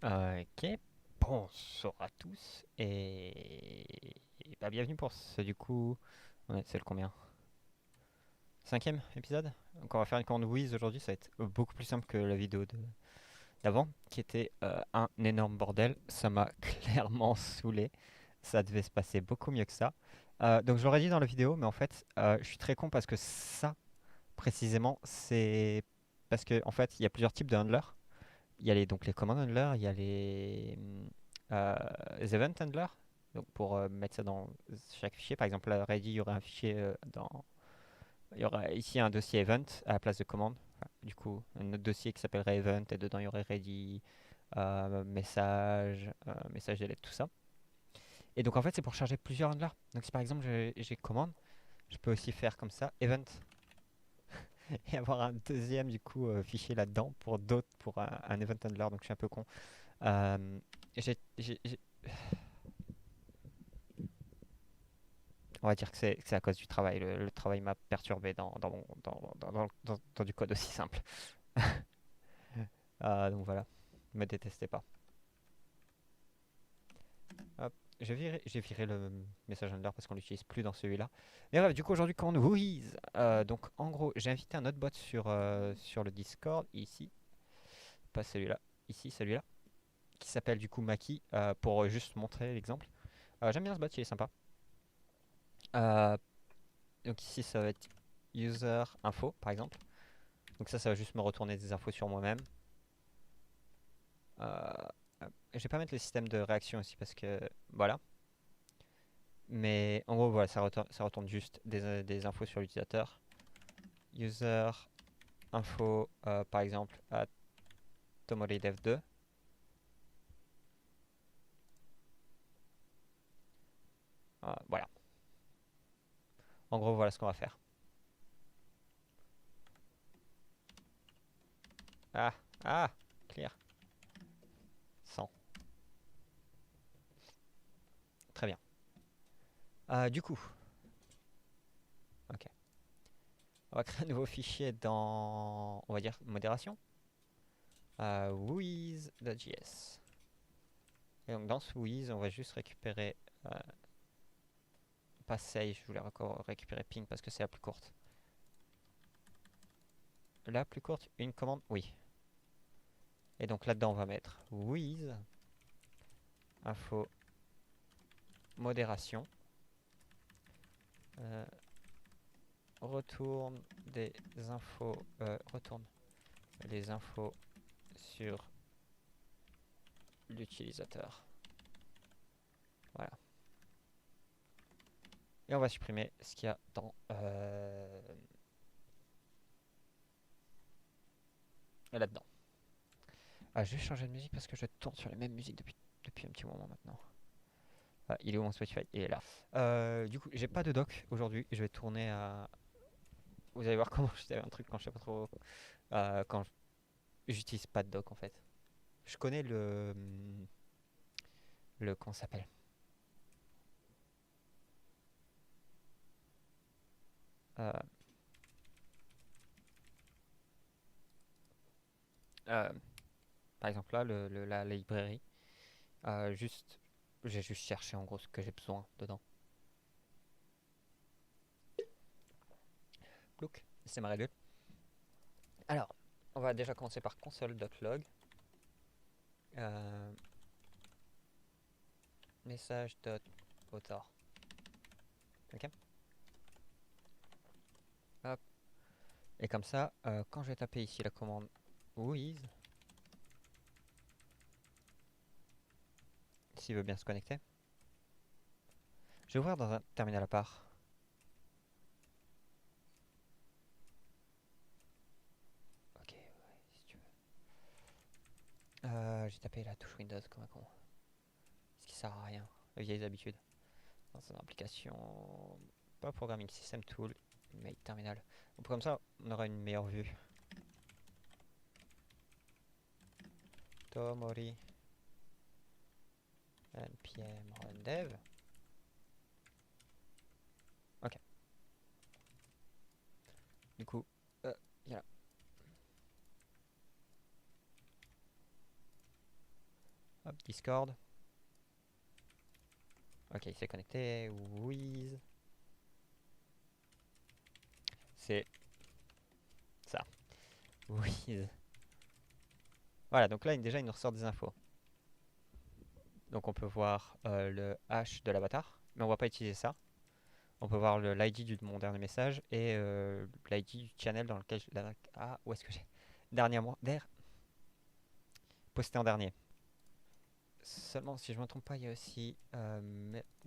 Ok, bonsoir à tous et bah, bienvenue pour ce du coup, c'est le combien? Cinquième épisode? Donc on va faire une commande Wiz aujourd'hui, ça va être beaucoup plus simple que la vidéo d'avant, qui était un énorme bordel. Ça m'a clairement saoulé, ça devait se passer beaucoup mieux que ça. Donc je l'aurais dit dans la vidéo, mais en fait je suis très con parce que ça précisément c'est parce que en fait il y a plusieurs types de handlers. Il y a donc les command handlers, il y a euh, les event handlers. Donc pour mettre ça dans chaque fichier, par exemple à ready, il y aurait un fichier il y aura ici un dossier event à la place de commande. Enfin, du coup, un autre dossier qui s'appellerait event et dedans il y aurait ready, message, message delete, tout ça. Et donc en fait c'est pour charger plusieurs handlers. Donc si par exemple j'ai commande, je peux aussi faire comme ça event et avoir un deuxième du coup fichier là-dedans pour d'autres pour un event handler. Donc je suis un peu con. Euh, j'ai On va dire que c'est à cause du travail. Le travail m'a perturbé dans du code aussi simple. Donc voilà, ne me détestez pas. Hop, j'ai viré le message handler parce qu'on l'utilise plus dans celui-là. Mais bref, du coup aujourd'hui, quand on Whois, donc en gros, j'ai invité un autre bot sur le Discord, ici, pas celui-là, ici, celui-là, qui s'appelle du coup Maki, pour juste montrer l'exemple. J'aime bien ce bot, il est sympa. Euh, donc ici, ça va être user info, par exemple. Donc ça va juste me retourner des infos sur moi-même. Euh, je vais pas mettre le système de réaction aussi parce que voilà. Mais en gros, voilà, ça retourne juste des infos sur l'utilisateur. User info, par exemple, à tomoridev2. Voilà. En gros, voilà ce qu'on va faire. Ah, ah, clear. 100. Très bien. Du coup, ok. On va créer un nouveau fichier dans, on va dire, modération. Whois.js. Et donc dans ce Whois, on va juste récupérer pas save, je voulais encore récupérer ping parce que c'est la plus courte. La plus courte, une commande, oui. Et donc là-dedans, on va mettre with info modération. Euh, retourne des infos, retourne les infos sur l'utilisateur. Voilà. Et on va supprimer ce qu'il y a dans là-dedans. Je vais changer de musique parce que je tourne sur les mêmes musiques depuis un petit moment maintenant. Il est où mon Spotify? Il est là. Du coup, j'ai pas de doc aujourd'hui. Je vais tourner à. Vous allez voir comment je un truc quand je sais pas trop. Quand j'utilise pas de doc en fait. Je connais le comment ça s'appelle? Euh, euh, Par exemple là, la librairie. Juste, j'ai juste cherché en gros ce que j'ai besoin dedans. Look, c'est ma règle. Alors, on va déjà commencer par console.log. Euh, message.author. Ok. Hop. Et comme ça, quand je vais taper ici la commande whois, s'il veut bien se connecter, je vais ouvrir dans un terminal à part. Ok, ouais, si tu veux. J'ai tapé la touche Windows comme un con. Ce qui sert à rien. Les vieilles habitudes. Dans une application, pas Programming System Tool, mais terminal. Donc comme ça, on aura une meilleure vue. Tomori npm run dev. Ok. Du coup, il y a Discord. Ok, il s'est connecté. Wiz. C'est ça. Wiz. Voilà, donc là déjà il nous ressort des infos. Donc on peut voir le hash de l'avatar, mais on va pas utiliser ça. On peut voir l'ID de mon dernier message et l'ID du channel dans lequel ah, où est-ce que j'ai dernièrement posté en dernier. Seulement si je me trompe pas, il y a aussi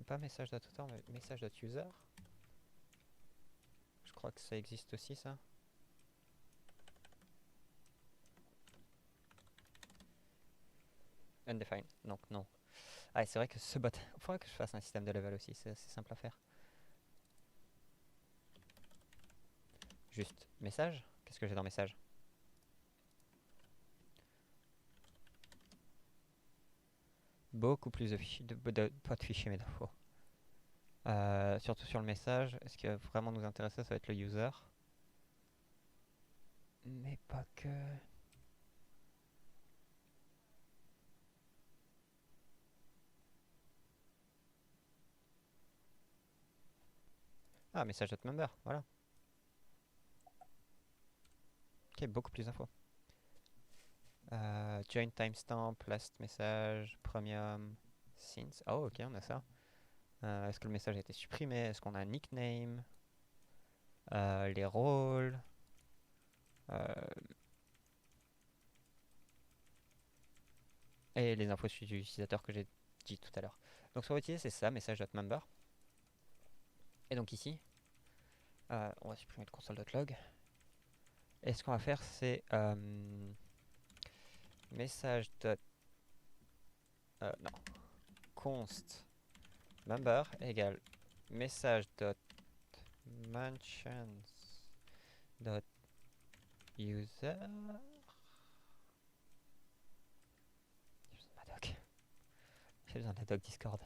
pas message d'auteur mais message user. Je crois que ça existe aussi ça. Undefined, donc non. Ah, c'est vrai que ce bot, il faudrait que je fasse un système de level aussi, c'est assez simple à faire. Juste message. Qu'est-ce que j'ai dans message? Beaucoup plus de fichiers, pas de fichiers mais d'infos. Surtout sur le message, ce qui va vraiment nous intéresser, ça va être le user. Mais pas que. Ah, message.member, voilà. Ok, beaucoup plus d'infos. Join timestamp, last message, premium, since. Oh, ok, on a ça. Est-ce que le message a été supprimé? Est-ce qu'on a un nickname? Les rôles. Et les infos du utilisateur que j'ai dit tout à l'heure. Donc ce qu'on va utiliser, c'est ça, message.member. Et donc ici, on va supprimer le console.log. Et ce qu'on va faire, c'est message. Non. Const member égale message.mentions.user. J'ai besoin de la doc Discord.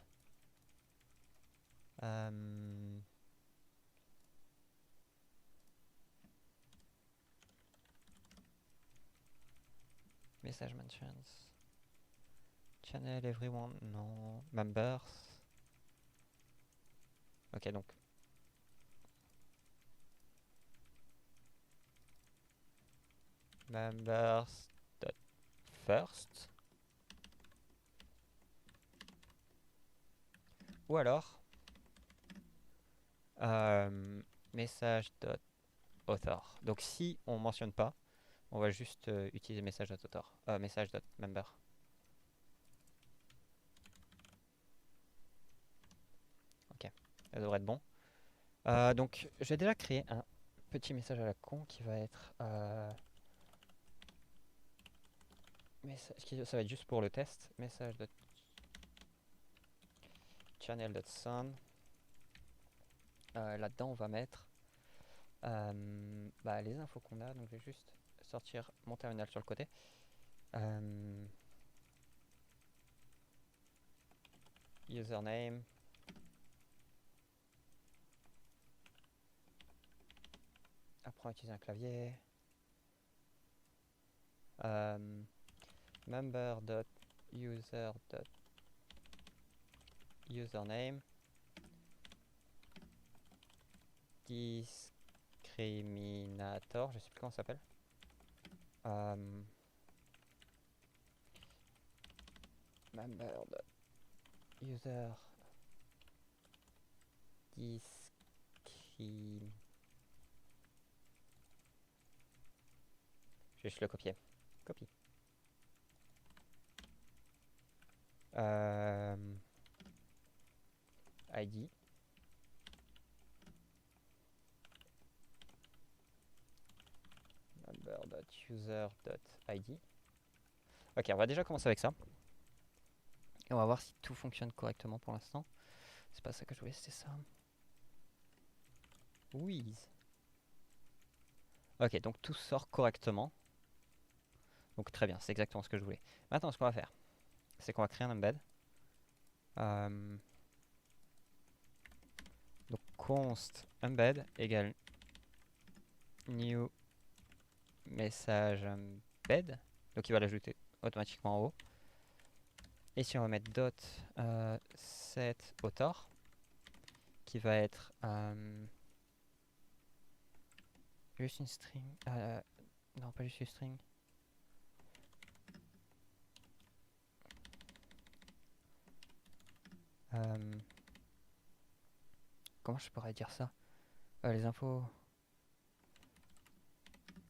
Message mentions. Channel everyone, non. Members. Ok, donc. Members.first. Ou alors. Message.author. Donc si on mentionne pas, on va juste utiliser message.author. Message.member. Ok, ça devrait être bon. Donc j'ai déjà créé un petit message à la con qui va être ça va être juste pour le test. Message.channel.sound. Là-dedans on va mettre les infos qu'on a. Donc je vais juste sortir mon terminal sur le côté. Username. Après on va utiliser un clavier. Member.user.username discriminator, je sais plus comment ça s'appelle. Member.user discrim. Je vais juste le copier. Copie. ID. Member.user.id. Ok, on va déjà commencer avec ça. Et on va voir si tout fonctionne correctement pour l'instant. C'est pas ça que je voulais, c'était ça. Oui. Ok, donc tout sort correctement. Donc très bien, c'est exactement ce que je voulais. Maintenant, ce qu'on va faire, c'est qu'on va créer un embed. Donc const embed égale new message embed. Donc il va l'ajouter automatiquement en haut. Et si on va mettre dot set author, qui va être juste une string. Non, pas juste une string. Comment je pourrais dire ça? Les infos.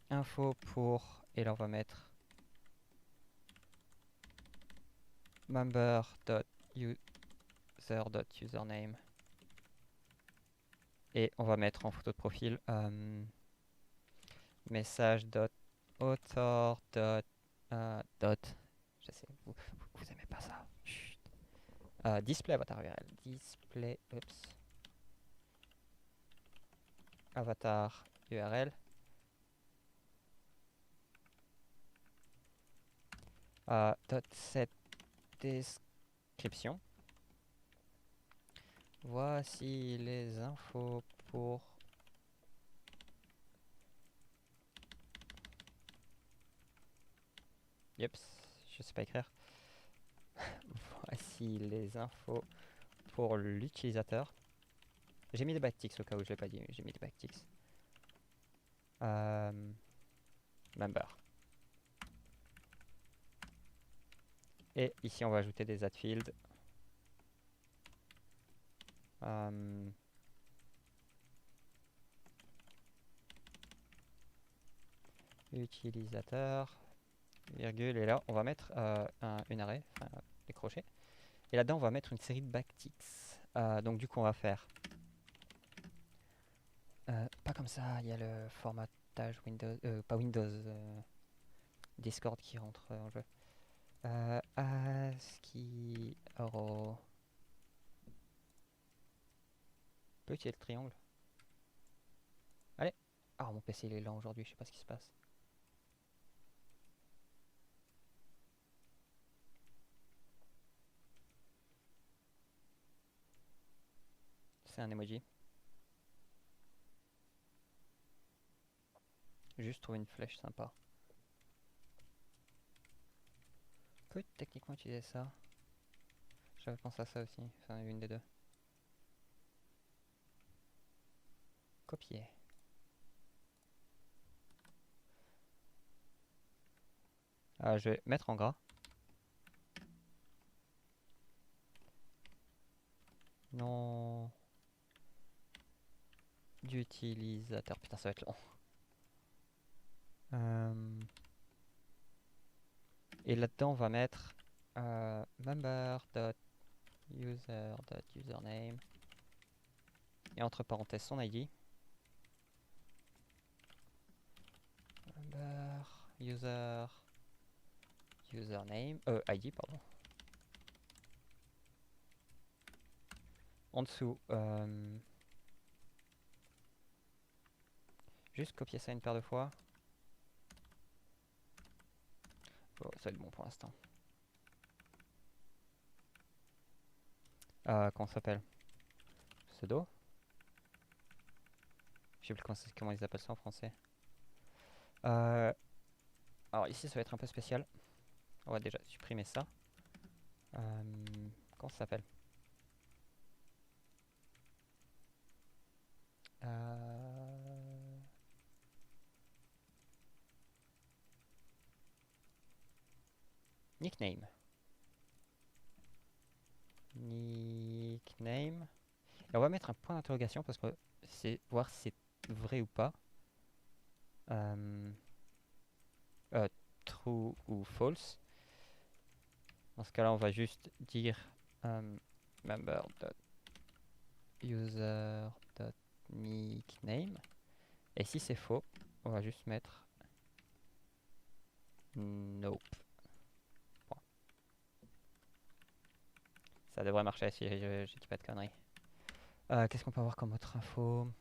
Info pour. Et là on va mettre member.user.username. Et on va mettre en photo de profil message.author. Je sais, vous aimez pas ça. Chut. Display avatar URL. Display. Oups. Avatar URL. Set description. Voici les infos pour Yeps, je sais pas écrire. Voici les infos pour l'utilisateur. J'ai mis des backticks au cas où je l'ai pas dit, j'ai mis des backticks. Member. Et ici on va ajouter des add fields. Utilisateur, virgule, et là on va mettre une arrêt, enfin des crochets. Et là-dedans on va mettre une série de backticks. Donc du coup on va faire pas comme ça, il y a le formatage Windows, pas Windows, Discord qui rentre en jeu. ASCII arrow. Petit le triangle. Allez. Ah, mon PC il est lent aujourd'hui, je sais pas ce qui se passe. C'est un emoji. Juste trouver une flèche sympa. On peut techniquement utiliser ça. J'avais pensé à ça aussi, enfin une des deux. Copier. Je vais mettre en gras. Nom d'utilisateur. Putain, ça va être long. Et là-dedans, on va mettre member.user.username. Et entre parenthèses, son ID. Member, user, username, ID, pardon. En dessous, juste copier ça une paire de fois. Oh, ça va être bon pour l'instant. Comment ça s'appelle? Pseudo? Je sais plus comment ils appellent ça en français. Alors ici ça va être un peu spécial. On va déjà supprimer ça. Comment ça s'appelle? Nickname. Nickname. Et on va mettre un point d'interrogation parce que c'est voir si c'est vrai ou pas. True ou false. Dans ce cas-là, on va juste dire member.user.nickname. Et si c'est faux, on va juste mettre nope. Bon. Ça devrait marcher si je dis pas de conneries. Qu'est-ce qu'on peut avoir comme autre info?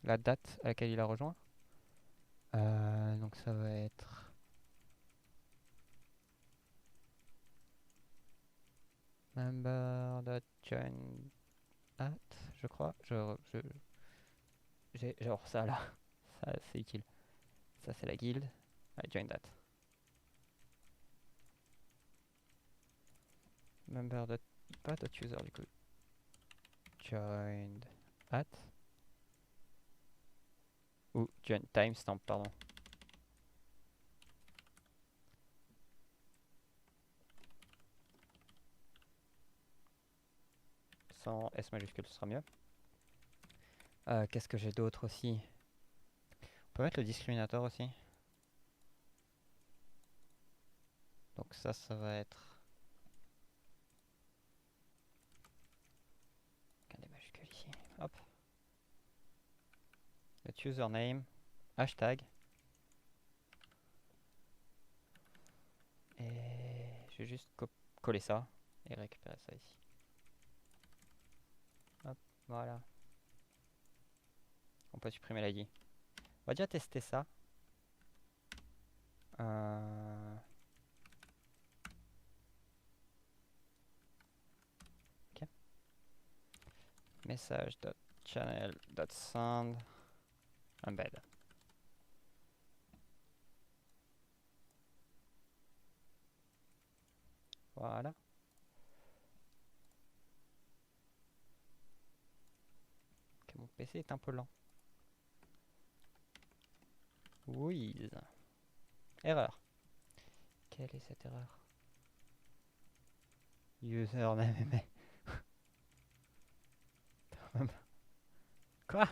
La date à laquelle il a rejoint. Donc ça va être member.join at, je crois. J'ai genre ça là. Ça c'est utile. Ça c'est la guilde. Allez, join that. Member dot, pas dot user du coup. Joined at. Ou join timestamp, pardon. Sans S majuscule, ce sera mieux. Qu'est-ce que j'ai d'autre aussi? On peut mettre le discriminateur aussi. Donc ça va être... Des majuscules ici. Hop. Le username. Hashtag. Et je vais juste coller ça et récupérer ça ici. Hop, voilà. On peut supprimer l'ID. On va déjà tester ça. Ok. Message.channel.sound embed. Voilà. Ok, mon PC est un peu lent. Oui. Erreur. Quelle est cette erreur? Username. Quoi?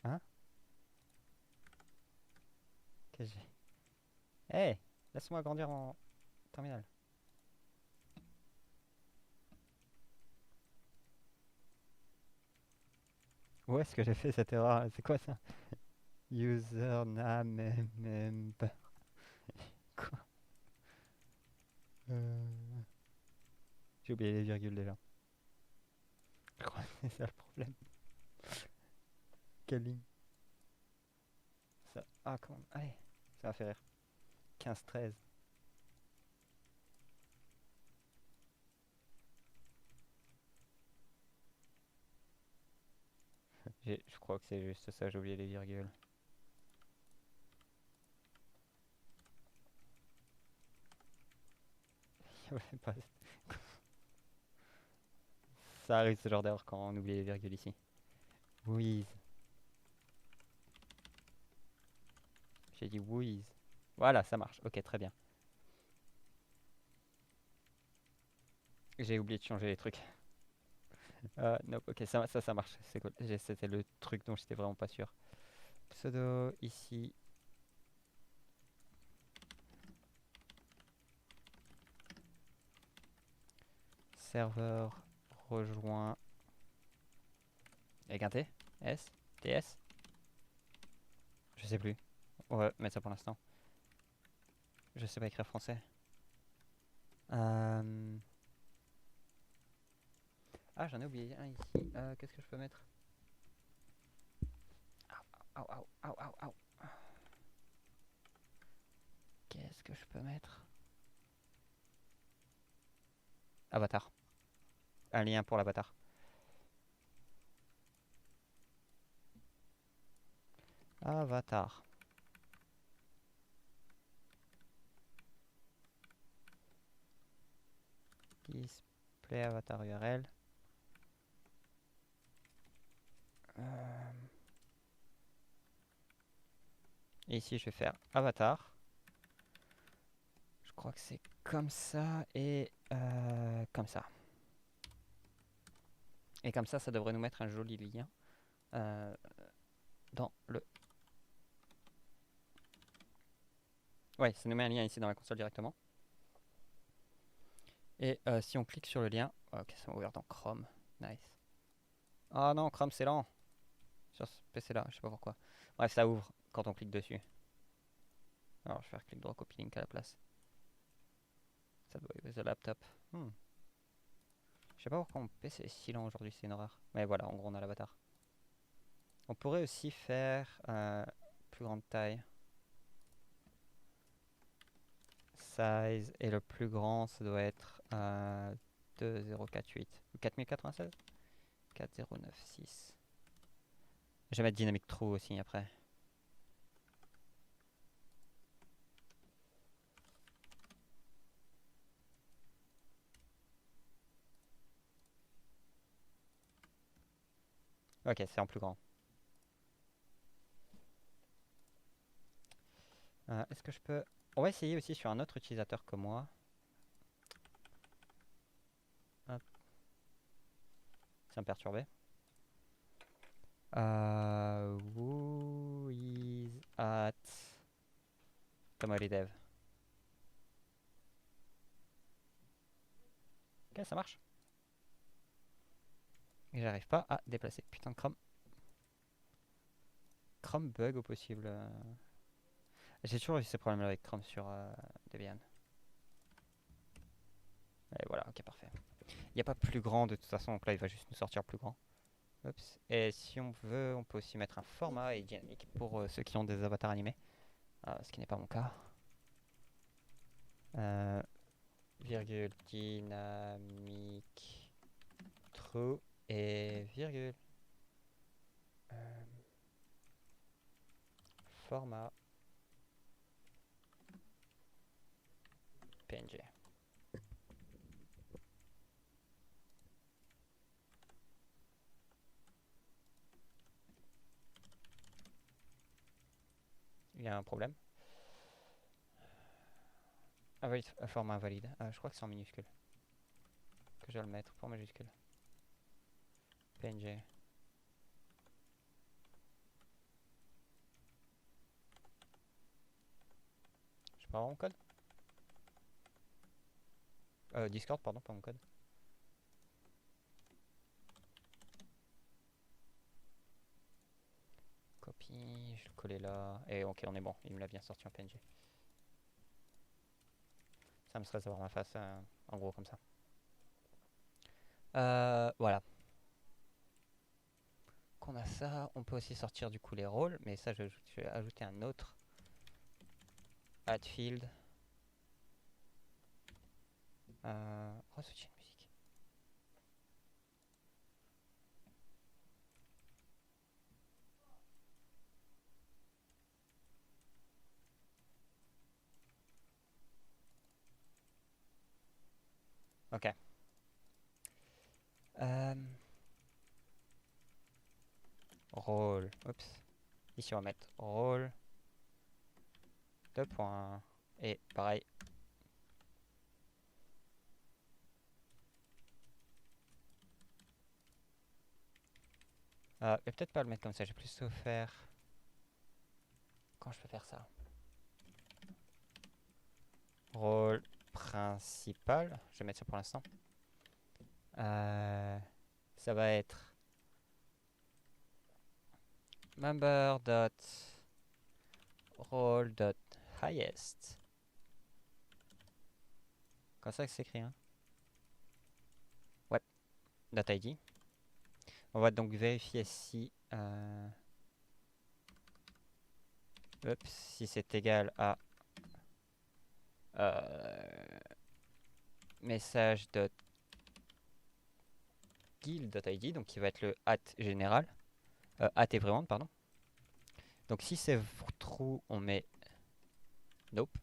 Hein? Que j'ai... Hey, laisse-moi grandir en terminal. Où est-ce que j'ai fait cette erreur? C'est quoi ça? Username member. Quoi? J'ai oublié les virgules déjà. Je crois que c'est ça le problème. Quelle ligne? Ça... Ah, comment... Allez, ça va faire rire. 15-13. Je crois que c'est juste ça, j'ai oublié les virgules. Ça arrive ce genre d'erreur quand on oublie les virgules ici. Wheeze. J'ai dit wheeze. Voilà, ça marche. Ok, très bien. J'ai oublié de changer les trucs. Non, ok, ça marche. C'est cool. C'était le truc dont j'étais vraiment pas sûr. Pseudo ici. Serveur rejoint. Avec un T? S? TS? Je sais plus. On va mettre ça pour l'instant. Je sais pas écrire français. Ah, j'en ai oublié un ici. Qu'est-ce que je peux mettre? Au, au, au, au, au. Qu'est-ce que je peux mettre? Avatar. Un lien pour l'avatar. Avatar. Display avatar URL. Et ici, je vais faire avatar. Je crois que c'est comme ça et comme ça. Et comme ça devrait nous mettre un joli lien dans le... Ouais, ça nous met un lien ici dans la console directement. Et si on clique sur le lien... Ok, ça m'a ouvert dans Chrome. Nice. Ah non, Chrome c'est lent. Sur ce PC là, je sais pas pourquoi. Bref, ça ouvre quand on clique dessus. Alors je vais faire clic droit copy link à la place. Ça doit être the laptop. Je sais pas pourquoi mon PC est si lent aujourd'hui, c'est une horreur. Mais voilà, en gros on a l'avatar. On pourrait aussi faire plus grande taille. size. Et le plus grand, ça doit être 2048. Ou 4096? 4096. Je vais mettre Dynamic True aussi après. Ok, c'est en plus grand. Est-ce que je peux... On va essayer aussi sur un autre utilisateur que moi. Hop. Ça me perturbait. Who is at Tomori Dev? Ok, ça marche. Et j'arrive pas à déplacer. Putain de Chrome. Chrome bug au possible. J'ai toujours eu ces problèmes avec Chrome sur Debian. Et voilà, ok, parfait. Il n'y a pas plus grand de toute façon, donc là il va juste nous sortir plus grand. Oups. Et si on veut, on peut aussi mettre un format et dynamique pour ceux qui ont des avatars animés. Ce qui n'est pas mon cas. Virgule dynamique true et virgule format PNG. Il y a un problème. Invalide, format invalide. Je crois que c'est en minuscule. Que je dois le mettre pour majuscule. PNG. Je peux avoir mon code? Discord, pardon, pas mon code. Copie, je le coller là. Et ok, on est bon. Il me l'a bien sorti en PNG. Ça me stresse d'avoir ma face en gros comme ça. Voilà. Qu'on a ça. On peut aussi sortir du coup les rôles. Mais ça, je vais ajouter un autre add field. Soutien de musique. Ok. Rôle. Oups. Ici, on va mettre rôle. 2 points. Et pareil. Et peut-être pas le mettre comme ça. J'ai plus faire. Quand je peux faire ça? Rôle principal. Je vais mettre ça pour l'instant. Ça va être member.role.highest. Comme ça que c'est écrit, hein? Ouais. Data ID. On va donc vérifier si si c'est égal à message.guild.id, donc qui va être le général, everyone, pardon. Donc si c'est true, on met nope.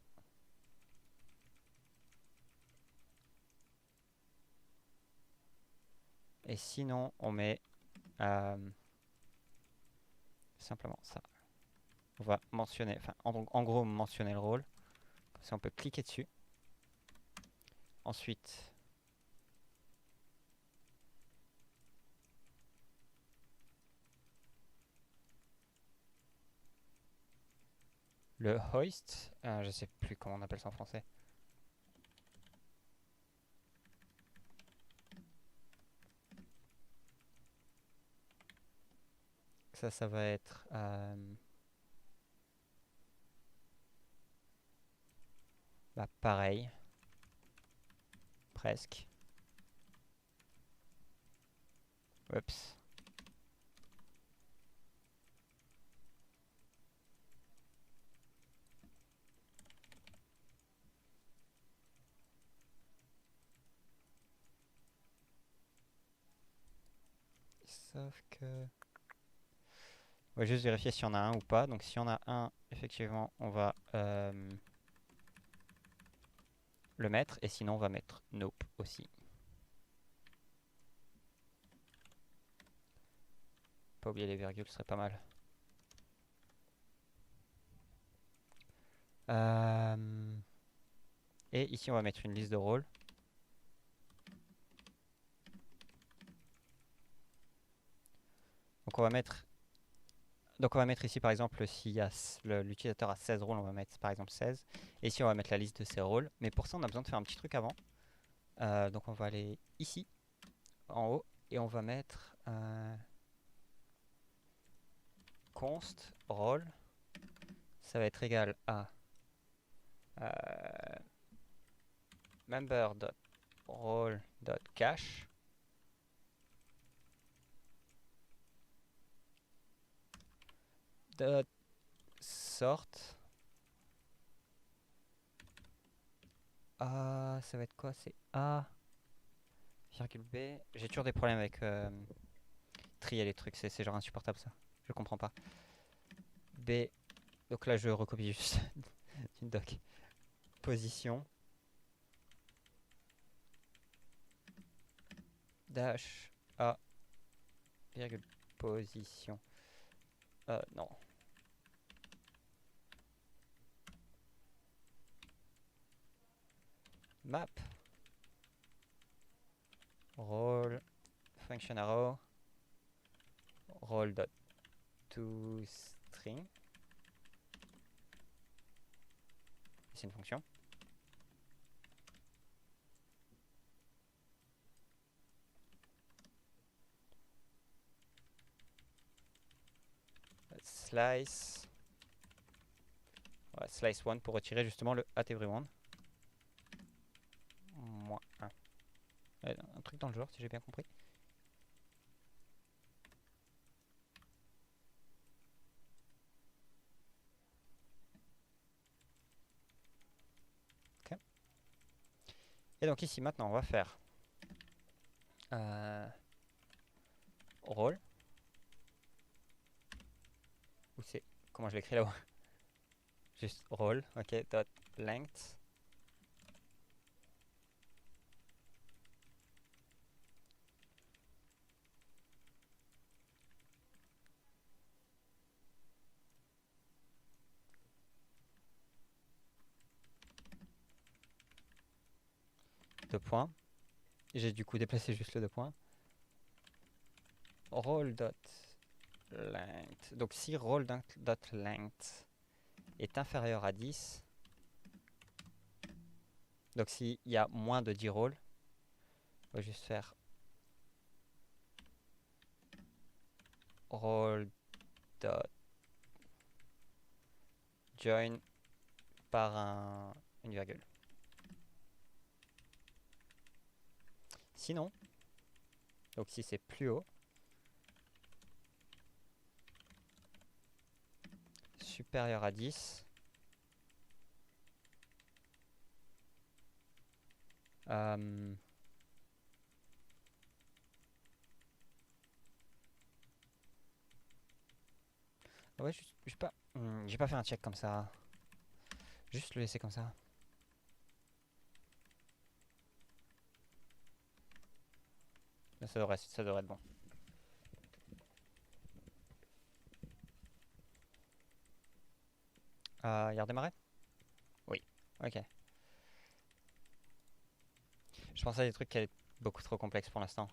Et sinon, on met simplement ça. On va mentionner, enfin en gros mentionner le rôle. Comme ça on peut cliquer dessus. Ensuite, le hoist, je sais plus comment on appelle ça en français. Ça va être pareil. Presque. Oups. Sauf que... On va juste vérifier s'il y en a un ou pas. Donc s'il y en a un, effectivement, on va le mettre. Et sinon, on va mettre nope aussi. Pas oublier les virgules, ce serait pas mal. Et ici, on va mettre une liste de rôles. Donc on va mettre ici par exemple si l'utilisateur a 16 rôles, on va mettre par exemple 16. Et ici on va mettre la liste de ces rôles. Mais pour ça on a besoin de faire un petit truc avant. Donc on va aller ici, en haut, et on va mettre const role. Ça va être égal à member.role.cache. Sort. Ça va être quoi? C'est A, virgule B. J'ai toujours des problèmes avec trier les trucs, c'est genre insupportable ça. Je comprends pas. B. Donc là je recopie juste une doc. Position. Dash A, virgule position. Non. Map. Role. Function arrow. Role.toString. C'est une fonction. Slice. Ouais, slice 1 pour retirer justement le at everyone. Moins 1. Un truc dans le genre si j'ai bien compris. Ok. Et donc ici maintenant on va faire role. Ou c'est... Comment je l'écris là-haut? Juste role, ok, dot length. Deux points. J'ai du coup déplacé juste le deux points. Role.length. Donc si role.length est inférieur à 10, donc s'il y a moins de 10 rôles, on va juste faire role.join par une virgule. Sinon, donc si c'est plus haut, supérieur à 10, ouais, je pas, j'ai pas fait un check comme ça. Juste le laisser comme ça. Là, ça devrait être bon. Il a redémarré? Oui. Ok. Je pensais à des trucs qui allaient être beaucoup trop complexes pour l'instant.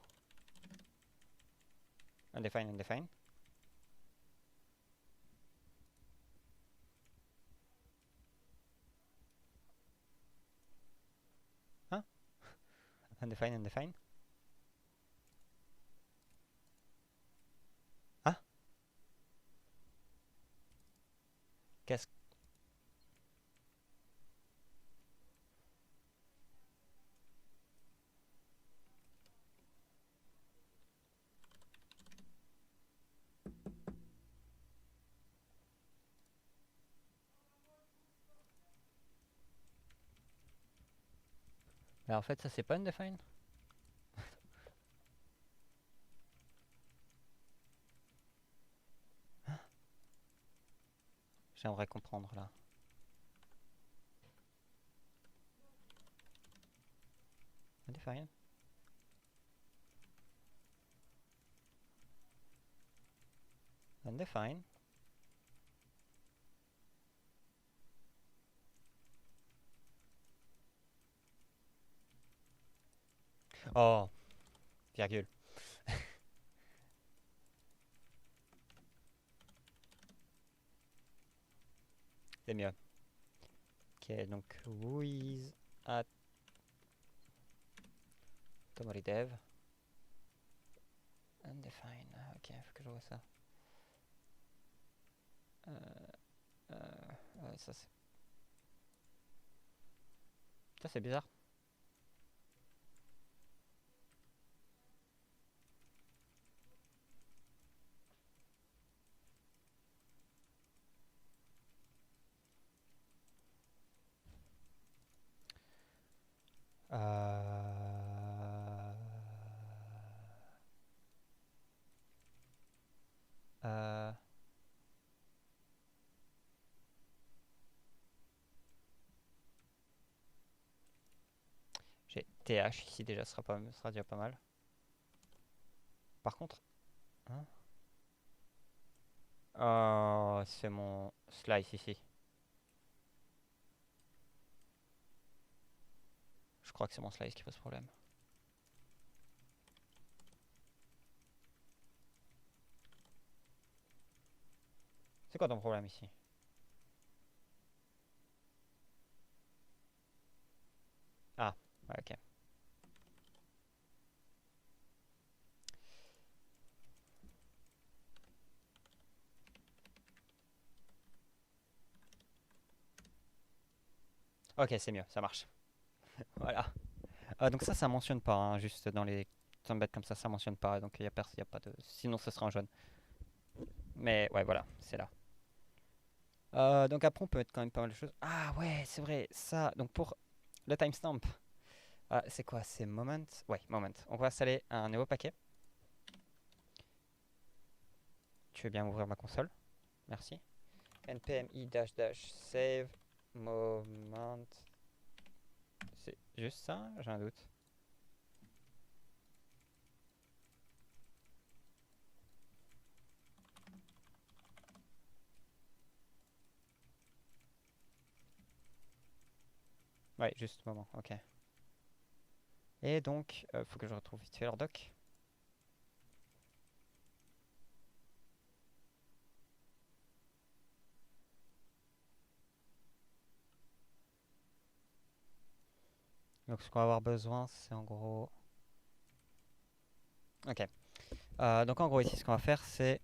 Undefined, undefined. Hein? Undefined, undefined. Hein? Qu'est-ce... Mais en fait, ça c'est pas undefined. J'aimerais comprendre là. Undefined. Undefined. Oh, virgule. C'est mieux. Ok, donc who is at Tomori Dev. Undefined. Ok, faut que je vois ça. Ça c'est. Ça c'est bizarre. Euh, J'ai TH ici déjà, sera déjà pas mal. Par contre, hein, oh, c'est mon slice ici. Je crois que c'est mon slice qui pose problème. C'est quoi ton problème ici? Ah, ouais, ok. Ok, c'est mieux, ça marche. Voilà. Donc ça mentionne pas, hein, juste dans les embêtes comme ça mentionne pas, donc y a pas de. Sinon, ce sera en jaune. Mais ouais, voilà, c'est là. Donc après, on peut mettre quand même pas mal de choses. Ah ouais, c'est vrai, ça. Donc pour le timestamp, c'est quoi? C'est moment? Ouais, moment. On va installer un nouveau paquet. Tu veux bien ouvrir ma console? Merci. npm i-save moment. C'est juste ça? J'ai un doute. Ouais, juste moment, ok. Et donc, faut que je retrouve vite fait leur doc. Donc ce qu'on va avoir besoin, c'est en gros. Ok. Donc en gros ici, ce qu'on va faire, c'est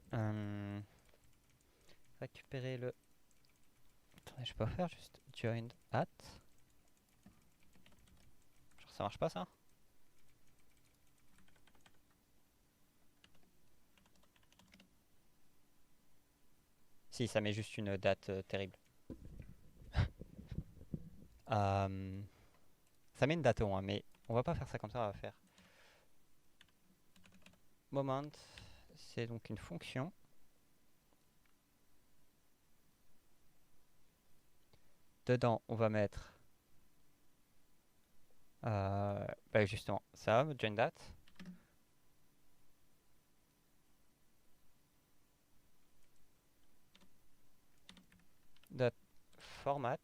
récupérer le. Attendez, je peux faire juste joined at. Genre ça marche pas ça? Si, ça met juste une date terrible. Ça met une date au moins, mais on va pas faire ça comme ça, on va faire moment. C'est donc une fonction. Dedans, on va mettre bah justement ça, join date. Dot format.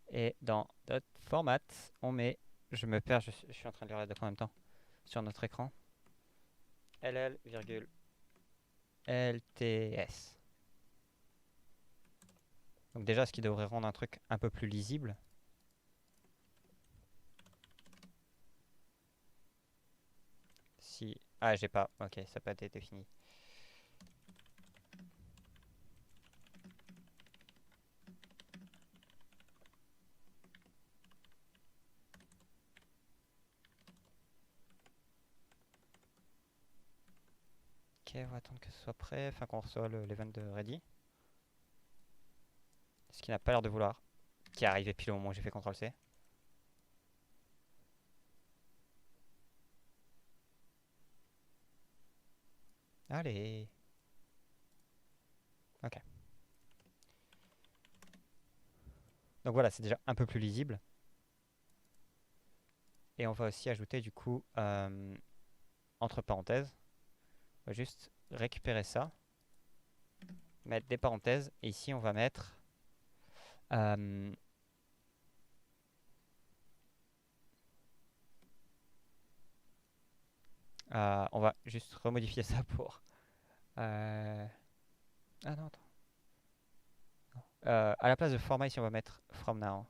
Et dans dot format, on met. Je me perds, je suis en train de lire la doc en même temps sur notre écran. LL, LTS. Donc déjà, ce qui devrait rendre un truc un peu plus lisible. Si... Ah, j'ai pas. Ok, ça n'a pas été défini. Ok, on va attendre que ce soit prêt, enfin qu'on reçoive l'event de ready. Ce qui n'a pas l'air de vouloir. Qui est arrivé pile au moment où j'ai fait CTRL-C. Allez. Ok. Donc voilà, c'est déjà un peu plus lisible. Et on va aussi ajouter du coup, entre parenthèses, on va juste récupérer ça, mettre des parenthèses, et ici on va mettre euh, on va juste remodifier ça pour ah non, attends. À la place de format ici on va mettre from now.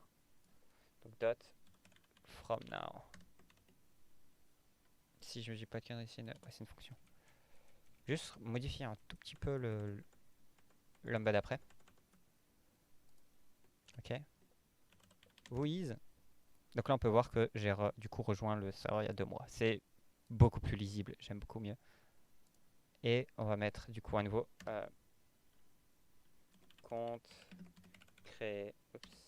Donc dot from now. Si je me dis pas de conneries, c'est une fonction. Juste modifier un tout petit peu le lambda d'après. Ok. With. Donc là on peut voir que j'ai du coup rejoint le serveur il y a 2 mois. C'est beaucoup plus lisible, j'aime beaucoup mieux. Et on va mettre du coup à nouveau compte créer. Oups.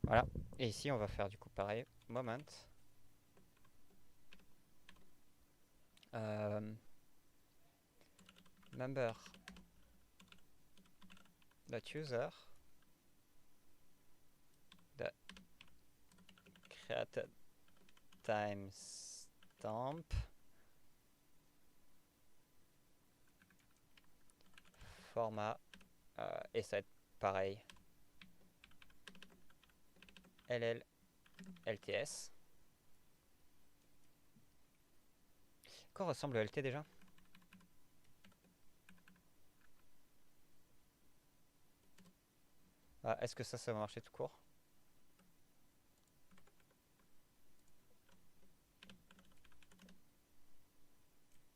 Voilà. Et ici on va faire du coup pareil. Moment. Member dot user dot created timestamp format et ça va être pareil LL LTS. À quoi ressemble le LT déjà? Est-ce que ça va marcher tout court?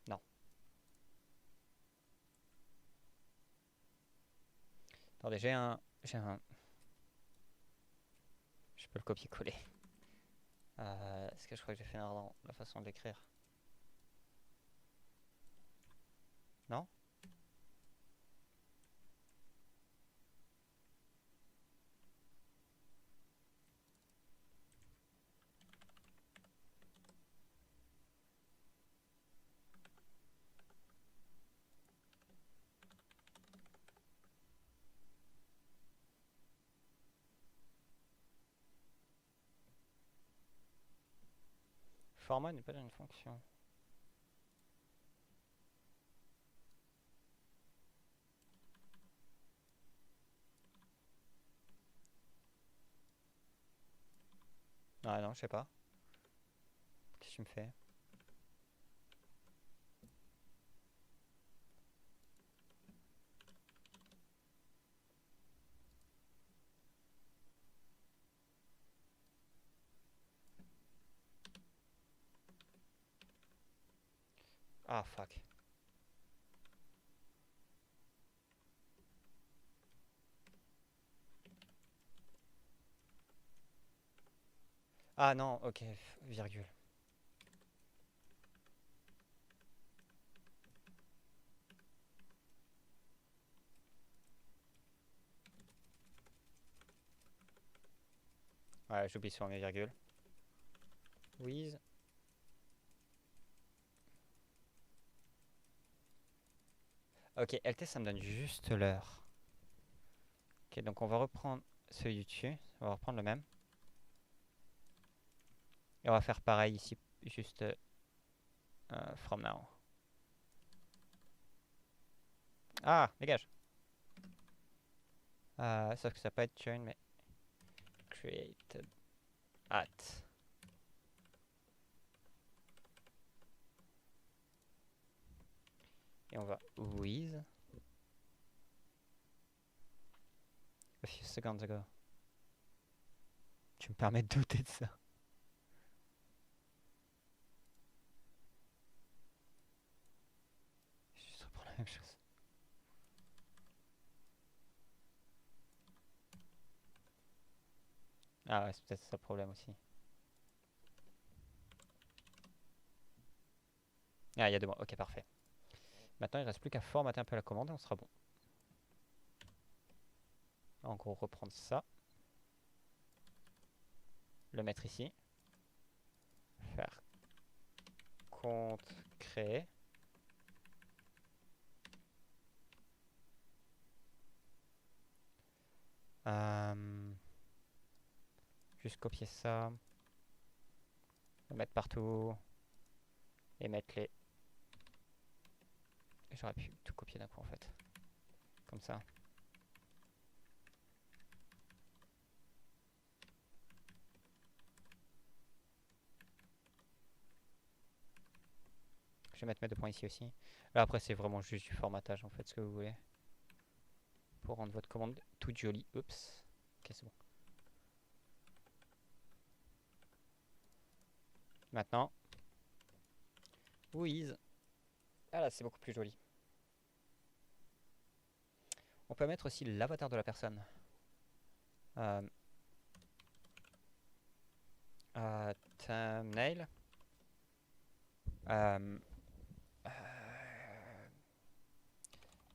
Non. Attendez, j'ai un... Je peux le copier-coller. Est-ce que je crois que j'ai fait une erreur dans la façon de l'écrire? Non? Format n'est pas une fonction. Ah non, je sais pas. Qu'est-ce que tu me fais? Ah, fuck. Ah non, ok, virgule. Ouais, j'oublie souvent mes virgules. With. Ok, LT ça me donne juste l'heure. Ok, donc on va reprendre celui du dessus. On va reprendre le même. Et on va faire pareil ici, juste from now. Ah, dégage. Sauf que ça peut pas être join, mais created at. Et on va with. A few seconds ago. Tu me permets de douter de ça. Je vais juste reprendre la même chose. Ah ouais, c'est peut-être ça le problème aussi. Ah, il y a 2 mois. Ok, parfait. Maintenant, il ne reste plus qu'à formater un peu la commande et on sera bon. En gros, reprendre ça. le mettre ici. Faire compte créer. Juste copier ça. Le mettre partout. Et mettre les... J'aurais pu tout copier d'un coup en fait. Comme ça. Je vais mettre mes 2 points ici aussi. Là après c'est vraiment juste du formatage en fait, ce que vous voulez. Pour rendre votre commande toute jolie. Oups. Ok, c'est bon. Maintenant. Whois. Ah là c'est beaucoup plus joli. On peut mettre aussi l'avatar de la personne. Thumbnail.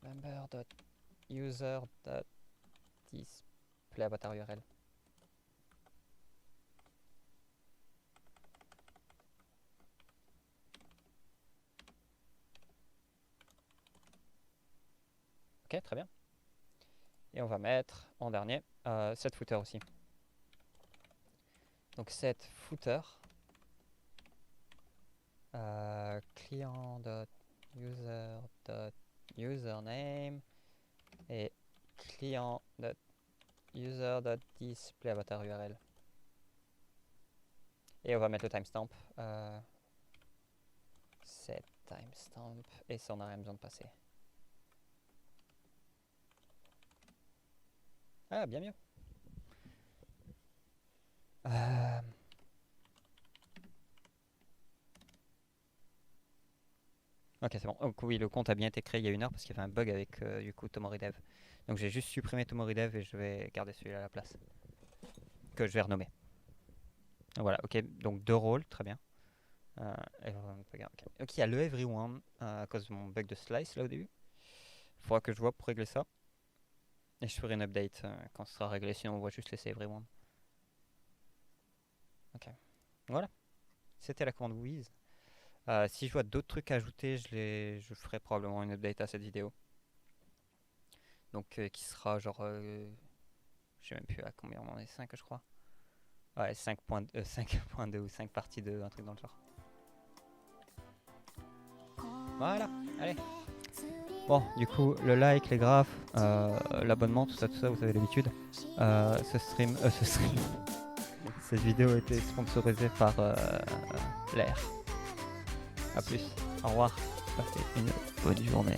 Member.user.display avatar URL. Ok, très bien. Et on va mettre en dernier set footer aussi. Donc set footer client.user.username et client.user.display avatar URL. Et on va mettre le timestamp. Set timestamp et ça on n'a rien besoin de passer. Ah, bien mieux. Ok, c'est bon. Donc oui, le compte a bien été créé il y a 1 heure parce qu'il y avait un bug avec du coup Tomoridev. Donc j'ai juste supprimé Tomoridev et je vais garder celui-là à la place. Que je vais renommer. Voilà, ok, donc 2 rôles, très bien. Ok, il y a le everyone à cause de mon bug de slice là au début. Il faudra que je vois pour régler ça. Et je ferai une update quand ce sera réglé, sinon on va juste laisser everyone. Ok, voilà. C'était la commande Wheeze. Si je vois d'autres trucs à ajouter, je ferai probablement une update à cette vidéo. Donc qui sera genre... je sais même plus à combien on en est, 5 je crois. Ouais, 5.2 ou 5 parties 2, un truc dans le genre. Voilà, allez. Bon, du coup, le like, les graphes, l'abonnement, tout ça, vous avez l'habitude. Cette vidéo a été sponsorisée par l'air. A plus, au revoir, passez une bonne journée.